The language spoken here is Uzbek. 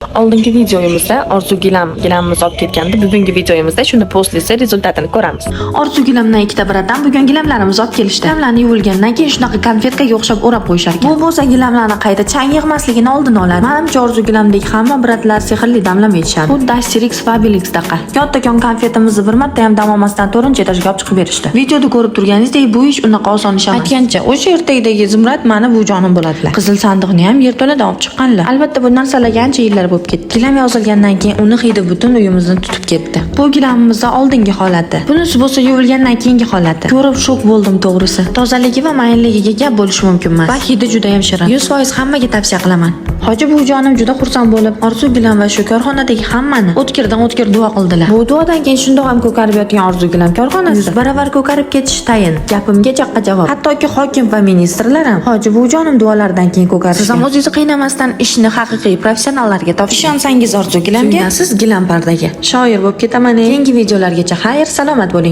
Oldingi videomizda Orzu gilamimiz olib ketgandi. Bugungi videomizda shuni postlisi rezultatini ko'ramiz. Orzu gilamdan ikkita bratdan bugun gilamlarimiz olib kelishdi. Gilamlarni yuvilgandan keyin shunaqa konfetkaga o'xshab o'rab qo'yishar ekan. Bu bo'lsa gilamlarni qayta chang yig'masligini oldini oladi. Menimcha Orzu gilamdagi hamma bratlar sehrli damlama aytishadi. Xuddi Asterix va Obelixdaqa. Kattakon konfetimizni bir marta ham dam olmasdan 4-etajga olib chiqib berishdi. Videoda ko'rib turganingizdek, bu ish unaqa oson ish emas. Aytgancha, o'sha ertakdagi zumrad mani bu jonim bo'ladilar. Qizil sandiqni ham yerto'ladan olib chiqqanlar. Albatta bu narsalarga ancha yillar bo'lib ketdi. Gilam yozilgandan keyin uni hidi butun uyimizni tutib ketdi. Bu gilamimizning oldingi holati. Bunisi bo'lsa yuvilgandan keyingi holati. Ko'rib shok bo'ldim to'g'risi. Tozaligi va mayinligiga gap bo'lishi mumkin emas. Va hidi juda ham shirin. 100% hammaga tavsiya qilaman. Hoji buvijonim juda xursand bo'lib, Orzu gilam va shu korxonadagi hammani o'tkirdan o'tkir duo qildilar. Bu duodan keyin shundoq ham ko'karib yotgan Orzu gilam korxonasi baravar ko'karib ketish tayin. Gapimga chaqqa javob. Hattoki hokim va ministrlar ham Hoji buvijonim duolaridan keyin ko'karishgan. Siz ham o'zingizni qiynamasdan ishni haqiqiy professionallarga topshiring. Ishonsangiz Orzu gilamga, siz gilam pardaga shoir bo'lib ketaman. Keyingi videolargacha xayr, salomat bo'ling.